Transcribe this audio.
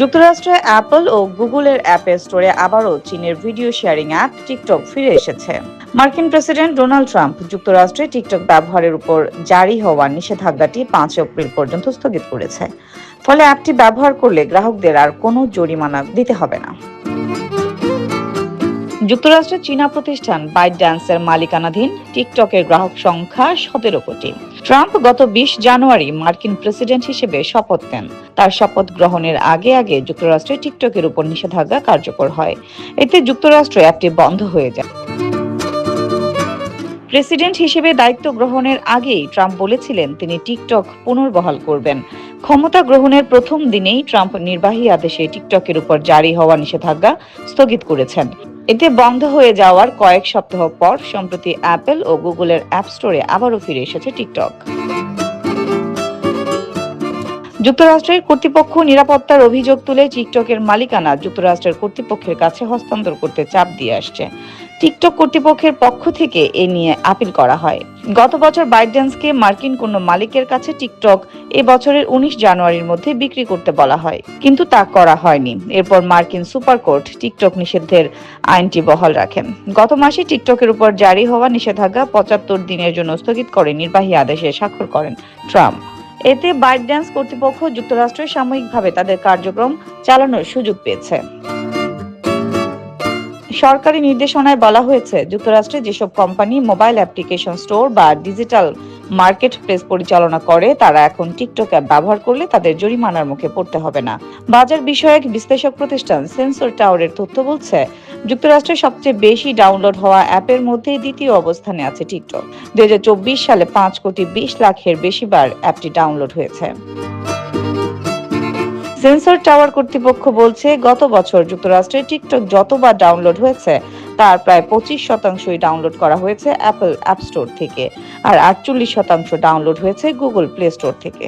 যুক্তরাষ্ট্রে অ্যাপল ও গুগলের অ্যাপ স্টোরে আবারও চীনের ভিডিও শেয়ারিং অ্যাপ টিকটক ফিরে এসেছে। মার্কিন প্রেসিডেন্ট ডোনাল্ড ট্রাম্প যুক্তরাষ্ট্রে টিকটক ব্যবহারের উপর জারি হওয়া নিষেধাজ্ঞাটি ৫ এপ্রিল পর্যন্ত স্থগিত করেছে। ফলে অ্যাপটি ব্যবহার করলে গ্রাহকদের আর কোনো জরিমানা দিতে হবে না। যুক্তরাষ্ট্রের চীনা প্রতিষ্ঠান বাইটড্যান্সের মালিকানাধীন টিকটকের গ্রাহক সংখ্যা ১৭ কোটি। ট্রাম্প গত ২০ জানুয়ারি মার্কিন প্রেসিডেন্ট হিসেবে শপথ নেন। তার শপথ গ্রহণের আগে আগে যুক্তরাষ্ট্রে টিকটকের উপর নিষেধাজ্ঞা কার্যকর হয়। এতে যুক্তরাষ্ট্রে অ্যাপটি বন্ধ হয়ে যায়। প্রেসিডেন্ট হিসেবে দায়িত্ব গ্রহণের আগেই ট্রাম্প বলেছিলেন তিনি টিকটক পুনর্বহাল করবেন। ক্ষমতা গ্রহণের প্রথম দিনেই ট্রাম্প নির্বাহী আদেশে টিকটকের উপর জারি হওয়া নিষেধাজ্ঞা স্থগিত করেছেন। এতে বন্ধ হয়ে যাওয়ার কয়েক সপ্তাহ পর সম্প্রতি অ্যাপল ও গুগলের অ্যাপ স্টোরে আবারও ফিরে এসেছে টিকটক। যুক্তরাষ্ট্রের কর্তৃপক্ষ নিরাপত্তার অভিযোগ তুলে টিকটকের মালিকানা যুক্তরাষ্ট্রের কর্তৃপক্ষের কাছে হস্তান্তর করতে চাপ দিয়ে আসছে। টিকটক কর্তৃপক্ষের পক্ষ থেকে এ নিয়ে আপিল করা হয়। গত বছর বাইটড্যান্সকে মার্কিন কোনো মালিকের কাছে টিকটক এ বছরের ১৯ জানুয়ারির মধ্যে বিক্রি করতে বলা হয়, কিন্তু তা করা হয়নি। এরপর মার্কিন সুপার কোর্ট টিকটক নিষিদ্ধের আইনটি বহাল রাখেন। গত মাসে টিকটকের উপর জারি হওয়া নিষেধাজ্ঞা ৭৫ দিনের জন্য স্থগিত করে নির্বাহী আদেশে স্বাক্ষর করেন ট্রাম্প। এতে বাইটড্যান্স কর্তৃপক্ষ যুক্তরাষ্ট্রে সাময়িকভাবে তাদের কার্যক্রম চালানোর সুযোগ পেয়েছে। সরকারি নির্দেশনায় বলা হয়েছে, যুক্তরাষ্ট্রে যেসব কোম্পানি মোবাইল অ্যাপ্লিকেশন স্টোর বা ডিজিটাল মার্কেট প্লেস পরিচালনা করে তারা এখন টিকটক অ্যাপ ব্যবহার করলে তাদের জরিমানার মুখে পড়তে হবে না। বাজার বিষয়ক বিশ্লেষক প্রতিষ্ঠান সেন্সর টাওয়ারের তথ্য বলছে, যুক্তরাষ্ট্রে সবচেয়ে বেশি ডাউনলোড হওয়া অ্যাপের মধ্যে দ্বিতীয় অবস্থানে আছে টিকটক। ২০২৪ সালে ৫,২০,০০,০০০ বেশি বার অ্যাপটি ডাউনলোড হয়েছে। সেন্সর টাওয়ার কর্তৃপক্ষ বলছে, গত বছর যুক্তরাষ্ট্রে টিকটক যতবার ডাউনলোড হয়েছে তার প্রায় ২৫% ডাউনলোড করা হয়েছে অ্যাপল অ্যাপ স্টোর থেকে, আর ৪৮% ডাউনলোড হয়েছে গুগল প্লে স্টোর থেকে।